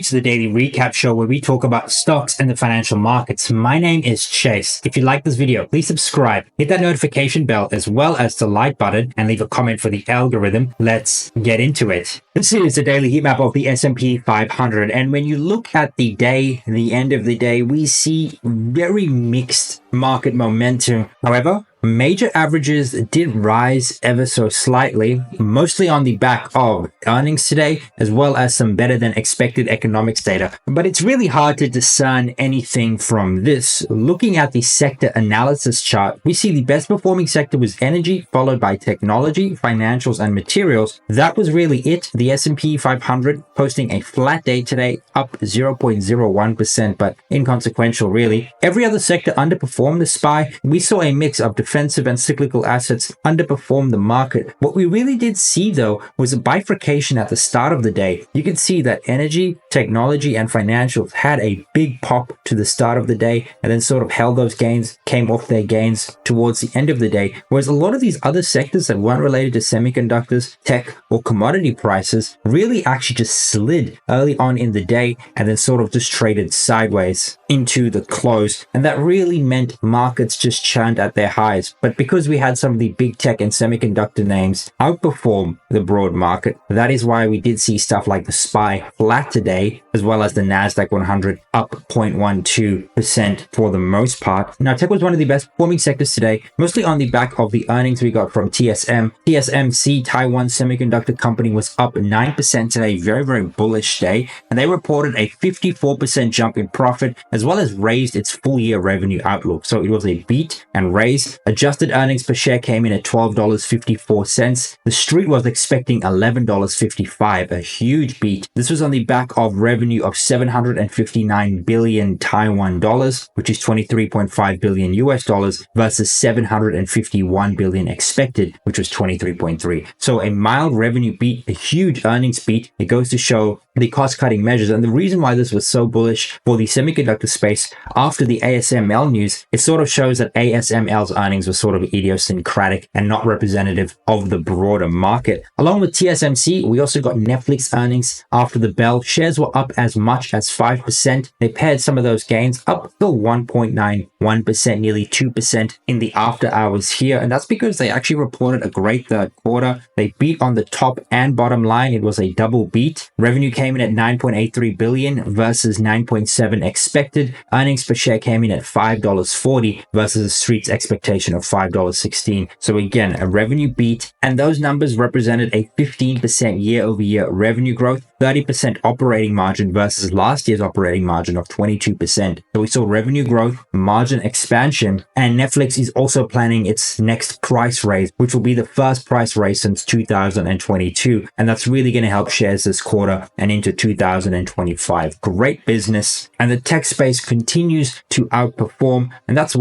To the daily recap show where we talk about stocks and the financial markets. My name is Chase. If you like this video, please subscribe, hit that notification bell as well as the like button, and leave a comment for the algorithm. Let's get into it. This is the daily heat map of the S&P 500, and when you look at the day, the end of the day, we see very mixed market momentum. However, major averages did rise ever so slightly, mostly on the back of earnings today, as well as some better than expected economics data. But it's really hard to discern anything from this. Looking at the sector analysis chart, we see the best performing sector was energy, followed by technology, financials, and materials. That was really it. The S&P 500 posting a flat day today, up 0.01%, but inconsequential really. Every other sector underperformed the SPY. We saw a mix of defensive and cyclical assets underperform the market. What we really did see though was a bifurcation at the start of the day. You could see that energy, technology, and financials had a big pop to the start of the day and then sort of held those gains, came off their gains towards the end of the day. Whereas a lot of these other sectors that weren't related to semiconductors, tech, or commodity prices really actually just slid early on in the day and then sort of just traded sideways into the close. And that really meant markets just churned at their highs. But because we had some of the big tech and semiconductor names outperform the broad market, that is why we did see stuff like the SPY flat today, as well as the Nasdaq 100 up 0.12% for the most part. Now, tech was one of the best performing sectors today, mostly on the back of the earnings we got from TSMC, Taiwan semiconductor company, was up 9% today. Very, very bullish day. And they reported a 54% jump in profit, as well as raised its full year revenue outlook. So it was a beat and raise. Adjusted earnings per share came in at $12.54. The street was expecting $11.55, a huge beat. This was on the back of revenue of 759 billion Taiwan dollars, which is 23.5 billion US dollars, versus 751 billion expected, which was 23.3. So a mild revenue beat, a huge earnings beat. It goes to show the cost-cutting measures. And the reason why this was so bullish for the semiconductor space after the ASML news, it sort of shows that ASML's earnings were sort of idiosyncratic and not representative of the broader market. Along with TSMC, we also got Netflix earnings after the bell. Shares were up as much as 5%. They paired some of those gains up to 1.91%, nearly 2% in the after hours here. And that's because they actually reported a great third quarter. They beat on the top and bottom line. It was a double beat. Revenue came in at 9.83 billion versus 9.7 expected. Earnings per share came in at $5.40 versus the street's expectation of $5.16. So again, a revenue beat, and those numbers represented a 15% year-over-year revenue growth, 30% operating margin versus last year's operating margin of 22%. So we saw revenue growth, margin expansion, and Netflix is also planning its next price raise, which will be the first price raise since 2022. And that's really going to help shares this quarter and into 2025. Great business. And the tech space continues to outperform. And that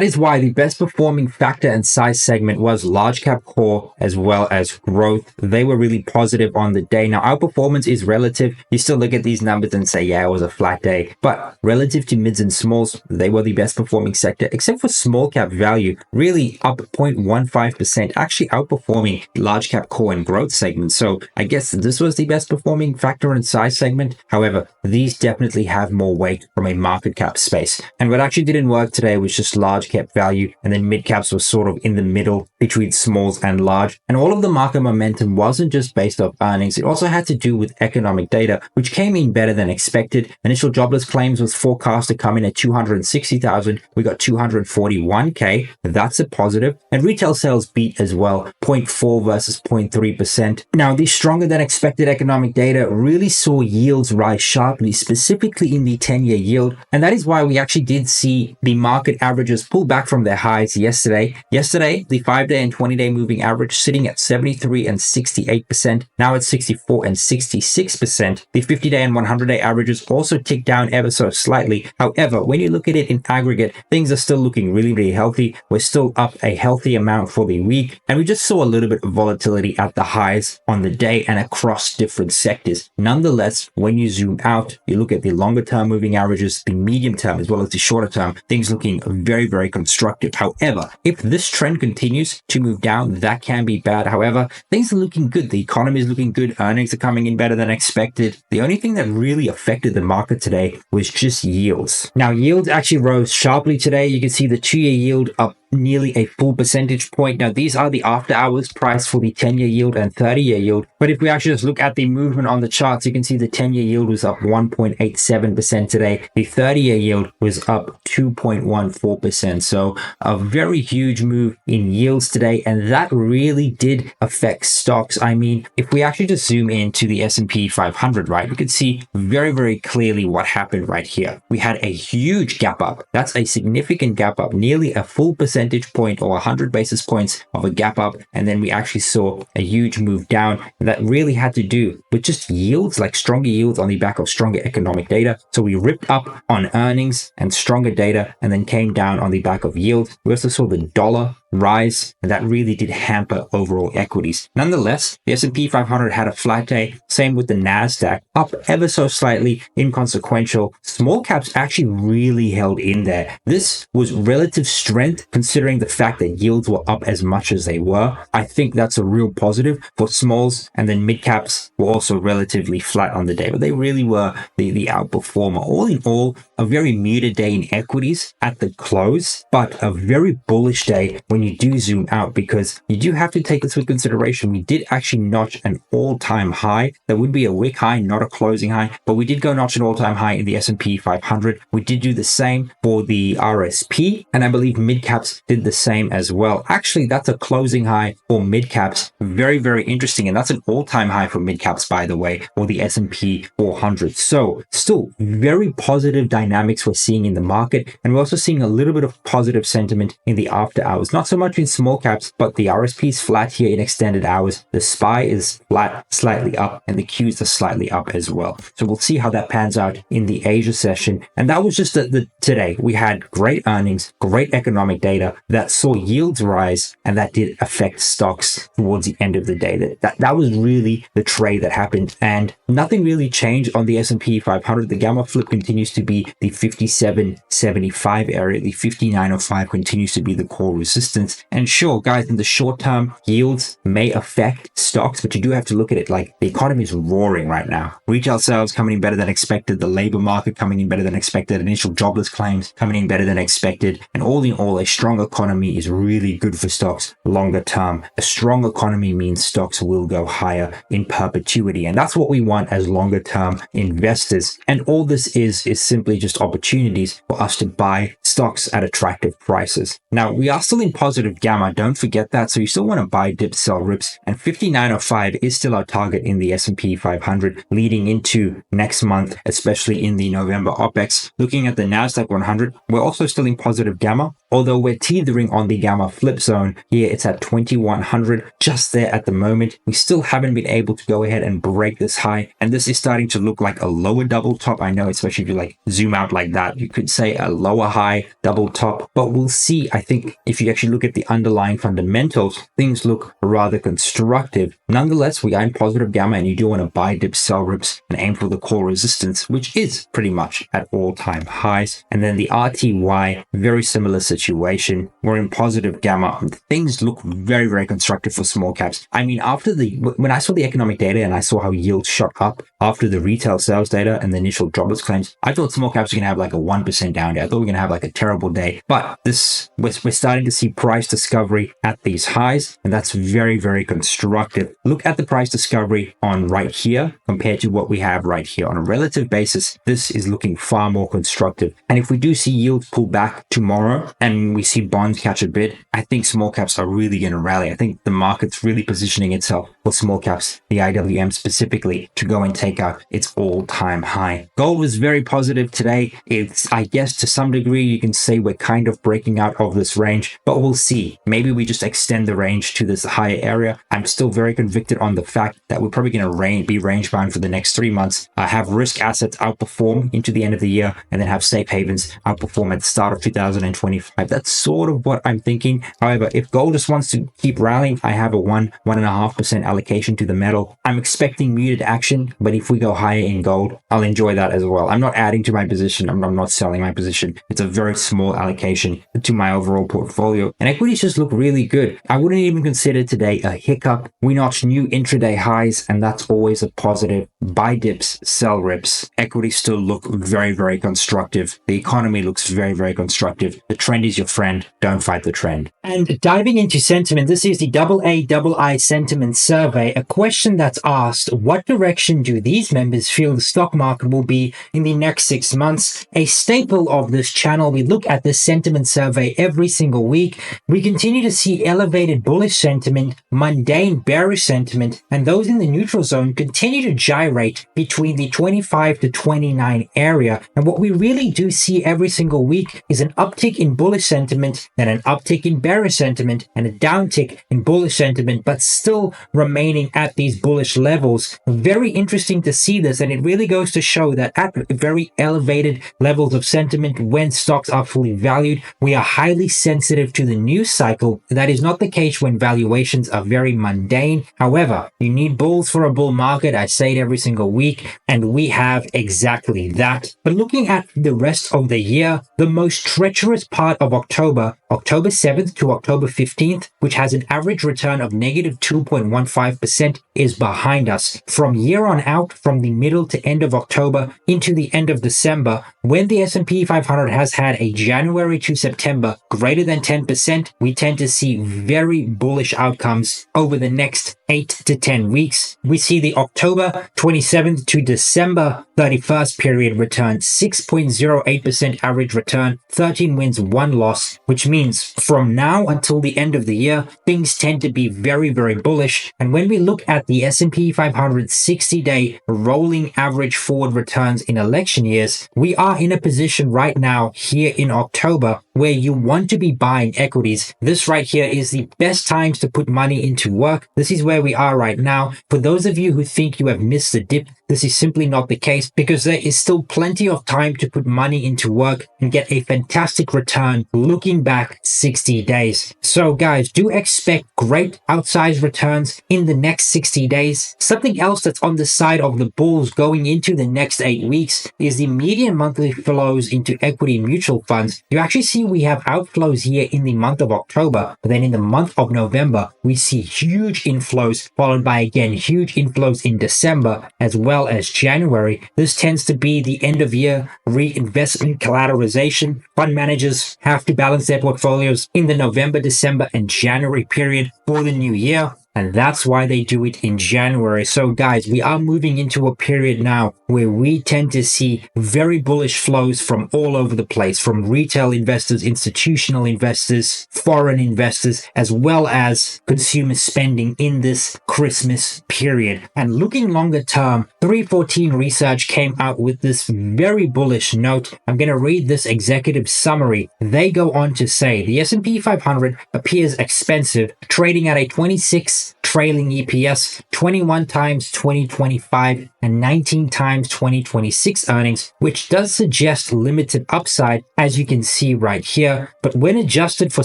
is why the best performing factor and size segment was large cap core as well as growth. They were really positive on the day. Now, outperformance is relative. You still look at these numbers and say, yeah, it was a flat day. But relative to mids and smalls, they were the best performing sector, except for small cap value, really up 0.15%, actually outperforming large cap core and growth segments. So I guess this was the best performing factor and size segment. However, these definitely have more weight from a market cap space. And what actually didn't work today was just large cap value, and then mid caps was sort of in the middle between smalls and large. And all of the market momentum wasn't just based off earnings. It also had to do with economic data, which came in better than expected. Initial jobless claims was forecast to come in at 260,000. We got 241K. That's a positive. And retail sales beat as well, 0.4 versus 0.3%. Now, the stronger than expected economic data really saw yields rise sharply, specifically in the 10-year yield. And that is why we actually did see the market averages pull back from their highs yesterday. Yesterday, the 5-day and 20-day moving average sitting at 73 and 68%. Now it's 64 and 66%. The 50-day and 100-day averages also ticked down ever so slightly. However, when you look at it in aggregate, things are still looking really, really healthy. We're still up a healthy amount for the week. And we just saw a little bit of volatility at the highs on the day and across different sectors. Nonetheless, when you zoom out, you look at the longer term moving averages, the medium term, as well as the shorter term, things looking very, very constructive. However, if this trend continues to move down, that can be bad. However, things are looking good. The economy is looking good. Earnings are coming in better than expected. The only thing that really affected the market today was just yields. Now, yields actually rose sharply today. You can see the 2-year yield up nearly a full percentage point. Now, these are the after hours price for the 10-year yield and 30-year yield. But if we actually just look at the movement on the charts, you can see the 10-year yield was up 1.87% today. The 30-year yield was up 2.14%. So a very huge move in yields today. And that really did affect stocks. I mean, if we actually just zoom into the S&P 500, right, we could see very, very clearly what happened right here. We had a huge gap up. That's a significant gap up, nearly a full percentage point or 100 basis points of a gap up. And then we actually saw a huge move down. And that really had to do with just yields, like stronger yields on the back of stronger economic data. So we ripped up on earnings and stronger data and then came down on the back of yield. We also saw the dollar rise, and that really did hamper overall equities. Nonetheless, the S&P 500 had a flat day. Same with the Nasdaq, up ever so slightly, inconsequential. Small caps actually really held in there. This was relative strength considering the fact that yields were up as much as they were. I think that's a real positive for smalls, and then mid caps were also relatively flat on the day, but they really were the outperformer. All in all, a very muted day in equities at the close, but a very bullish day when you do zoom out, because you do have to take this with consideration. We did actually notch an all-time high. That would be a wick high, not a closing high, but we did go notch an all-time high in the S&P 500. We did do the same for the RSP, and I believe mid caps did the same as well. Actually, that's a closing high for mid caps. Very, very interesting, and that's an all-time high for mid caps, by the way, for the S&P 400. So still very positive dynamics we're seeing in the market, and we're also seeing a little bit of positive sentiment in the after hours. Not so much in small caps, but the RSP is flat here in extended hours. The SPY is flat, slightly up, and the Qs are slightly up as well. So we'll see how that pans out in the Asia session. And that was just today. We had great earnings, great economic data that saw yields rise, and that did affect stocks towards the end of the day. That was really the trade that happened, and nothing really changed on the S&P 500. The gamma flip continues to be the 57.75 area. The 59.05 continues to be the core resistance. And sure, guys, in the short term, yields may affect stocks, but you do have to look at it like the economy is roaring right now. Retail sales coming in better than expected, the labor market coming in better than expected, initial jobless claims coming in better than expected, and all in all, a strong economy is really good for stocks longer term. A strong economy means stocks will go higher in perpetuity, and that's what we want as longer term investors. And all this is simply just opportunities for us to buy stocks at attractive prices. Now, we are still in positive gamma, don't forget that. So you still want to buy dips, sell rips, and 59.05 is still our target in the S&P 500 leading into next month, especially in the November OPEX. Looking at the Nasdaq 100, we're also still in positive gamma, although we're teetering on the gamma flip zone. Here it's at 2100, just there at the moment. We still haven't been able to go ahead and break this high, and this is starting to look like a lower double top. I know, especially if you like zoom out like that, you could say a lower high double top, but we'll see. I think if you actually look at the underlying fundamentals, things look rather constructive. Nonetheless, we are in positive gamma, and you do want to buy dips, sell rips, and aim for the core resistance, which is pretty much at all-time highs. And then the RTY, very similar situation. We're in positive gamma. Things look very, very constructive for small caps. I mean, when I saw the economic data and I saw how yields shot up after the retail sales data and the initial jobless claims, I thought small caps were going to have like a 1% down day. I thought we were going to have like a terrible day, but we're starting to see price discovery at these highs, and that's very, very constructive. Look at the price discovery on right here compared to what we have right here. On a relative basis, this is looking far more constructive. And if we do see yields pull back tomorrow and we see bonds catch a bid, I think small caps are really going to rally. I think the market's really positioning itself for small caps, the IWM specifically, to go and take out its all-time high. Gold was very positive today. It's, I guess, to some degree, you can say we're kind of breaking out of this range, but we'll see. Maybe we just extend the range to this higher area. I'm still very convicted on the fact that we're probably going to be range bound for the next 3 months. Have risk assets outperform into the end of the year, and then have safe havens outperform at the start of 2025. That's sort of what I'm thinking. However, if gold just wants to keep rallying, I have a 1.5% allocation to the metal. I'm expecting muted action, but if we go higher in gold, I'll enjoy that as well. I'm not adding to my position. I'm not selling my position. It's a very small allocation to my overall portfolio, and equities just look really good. I wouldn't even consider today a hiccup. We notched new intraday highs, and that's always a positive. Buy dips, sell rips. Equities still look very, very constructive. The economy looks very, very constructive. The trend is your friend. Don't fight the trend. And diving into sentiment, this is the AA sentiment survey. A question that's asked: what direction do these members feel the stock market will be in the next 6 months? A staple of this channel, we look at this sentiment survey every single week. We continue to see elevated bullish sentiment, mundane bearish sentiment, and those in the neutral zone continue to gyrate between the 25 to 29 area. And what we really do see every single week is an uptick in bullish sentiment, then an uptick in bearish sentiment, and a downtick in bullish sentiment, but still remaining at these bullish levels. Very interesting to see this, and it really goes to show that at very elevated levels of sentiment, when stocks are fully valued, we are highly sensitive to the news cycle. That is not the case when valuations are very mundane. However, you need bulls for a bull market. I say it every single week, and we have exactly that. But looking at the rest of the year, the most treacherous part of October 7th to October 15th, which has an average return of negative 2.15%, is behind us. From year on out, from the middle to end of October into the end of December, when the S&P 500 has had a January to September greater than 10%, we tend to see very bullish outcomes over the next 8 to 10 weeks. We see the October 27th to December 31st period return 6.08% average return, 13 wins, 1 loss, which means from now until the end of the year, things tend to be very, very bullish. And when we look at the S&P 500 60-day rolling average forward returns in election years, we are in a position right now here in October where you want to be buying equities. This right here is the best times to put money into work. This is where we are right now. For those of you who think you have missed the dip, this is simply not the case, because there is still plenty of time to put money into work and get a fantastic return looking back 60 days. So guys, do expect great outsized returns in the next 60 days. Something else that's on the side of the bulls going into the next 8 weeks is the median monthly flows into equity mutual funds. You actually see we have outflows here in the month of October, but then in the month of November, we see huge inflows, followed by again huge inflows in December as well as January. This tends to be the end of year reinvestment collateralization. Fund managers have to balance their portfolios in the November, December, and January period for the new year. And that's why they do it in January. So guys, we are moving into a period now where we tend to see very bullish flows from all over the place, from retail investors, institutional investors, foreign investors, as well as consumer spending in this Christmas period. And looking longer term, 314 Research came out with this very bullish note. I'm going to read this executive summary. They go on to say the S&P 500 appears expensive, trading at a 26 trailing EPS, 21 times 2025 and 19 times 2026 earnings, which does suggest limited upside, as you can see right here. But when adjusted for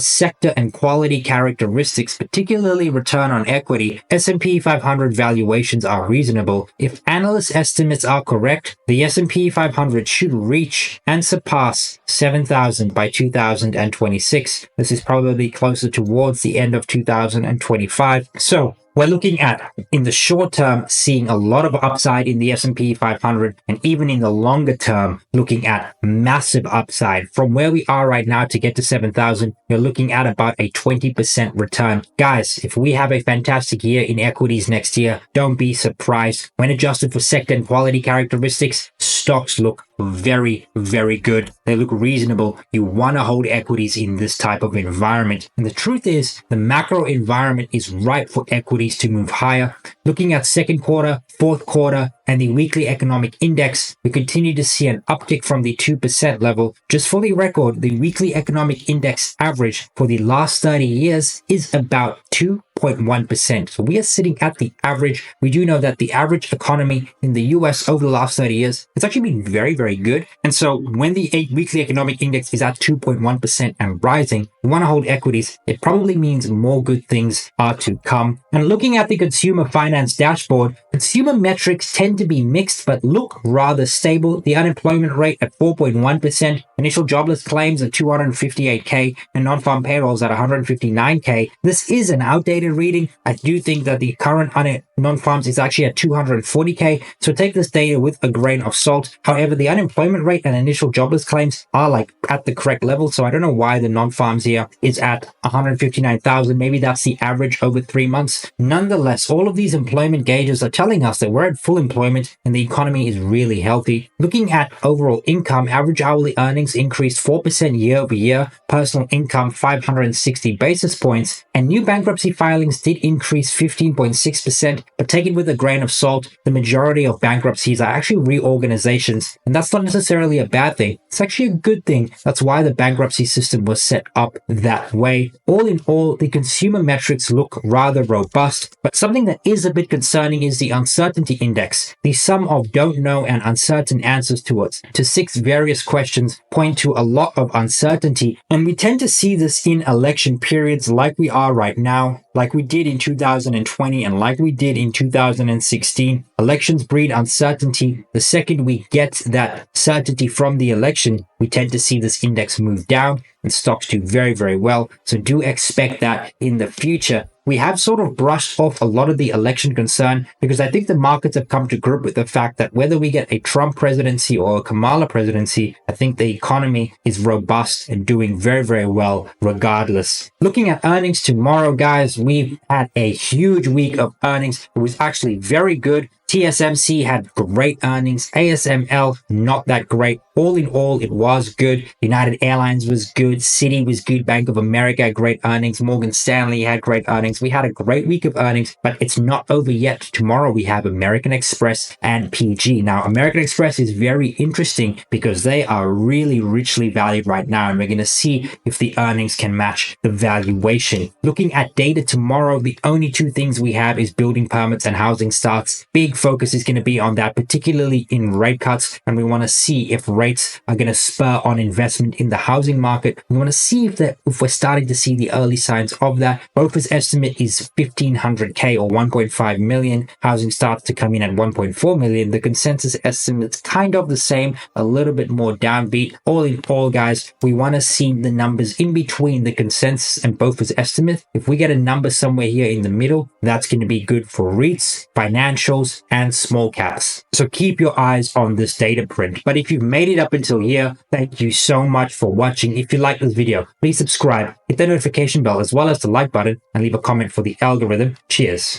sector and quality characteristics, particularly return on equity, S&P 500 valuations are reasonable. If analyst estimates are correct, the S&P 500 should reach and surpass 7,000 by 2026. This is probably closer towards the end of 2025. So we're looking at, in the short term, seeing a lot of upside in the S&P 500, and even in the longer term, looking at massive upside. From where we are right now to get to 7,000, you're looking at about a 20% return. Guys, if we have a fantastic year in equities next year, don't be surprised. When adjusted for sector and quality characteristics, stocks look very, very good. They look reasonable. You want to hold equities in this type of environment. And the truth is, the macro environment is ripe for equities equities to move higher. Looking at second quarter, fourth quarter, and the weekly economic index, we continue to see an uptick from the 2% level. Just for the record, the weekly economic index average for the last 30 years is about 2.1%. So we are sitting at the average. We do know that the average economy in the US over the last 30 years, it's actually been very, very good. And so when the weekly economic index is at 2.1% and rising, you want to hold equities. It probably means more good things are to come. And looking at the consumer finance dashboard, consumer metrics tend to be mixed but look rather stable. The unemployment rate at 4.1%, initial jobless claims at 258K, and non-farm payrolls at 159K. This is an outdated reading. I do think that the current non-farms is actually at 240K, so take this data with a grain of salt. However, the unemployment rate and initial jobless claims are like at the correct level, so I don't know why the non-farms here is at 159,000. Maybe that's the average over 3 months. Nonetheless, all of these employment gauges are telling us that we're at full employment and the economy is really healthy. Looking at overall income, average hourly earnings increased 4% year over year, personal income 560 basis points, and new bankruptcy filings did increase 15.6%, but taken with a grain of salt, the majority of bankruptcies are actually reorganizations, and that's not necessarily a bad thing. It's actually a good thing. That's why the bankruptcy system was set up that way. All in all, the consumer metrics look rather robust, but something that is a bit concerning is the uncertainty index. The sum of don't know and uncertain answers to 6 various questions point to a lot of uncertainty, and we tend to see this in election periods like we are right now, like we did in 2020 and like we did in 2016. Elections breed uncertainty. The second we get that certainty from the election, we tend to see this index move down and stocks do very, very well. So do expect that in the future. We have sort of brushed off a lot of the election concern because I think the markets have come to grip with the fact that whether we get a Trump presidency or a Kamala presidency, I think the economy is robust and doing very, very well regardless. Looking at earnings tomorrow, guys, we've had a huge week of earnings. It was actually very good. TSMC had great earnings. ASML, not that great. All in all, it was good. United Airlines was good. Citi was good. Bank of America had great earnings. Morgan Stanley had great earnings. We had a great week of earnings, but it's not over yet. Tomorrow we have American Express and PG. Now, American Express is very interesting because they are really richly valued right now, and we're going to see if the earnings can match the valuation. Looking at data tomorrow, the only 2 things we have is building permits and housing starts. Big focus is going to be on that, particularly in rate cuts, and we want to see if rates are going to spur on investment in the housing market. We want to see if we're starting to see the early signs of that. Bofa's estimate is 1,500K or 1.5 million. Housing starts to come in at 1.4 million. The consensus estimate's kind of the same, a little bit more downbeat. All in all, guys, we want to see the numbers in between the consensus and Bofa's estimate. If we get a number somewhere here in the middle, that's going to be good for REITs, financials, and small caps. So keep your eyes on this data print. But if you've made it up until here, thank you so much for watching. If you like this video, please subscribe, hit the notification bell as well as the like button, and leave a comment for the algorithm. Cheers.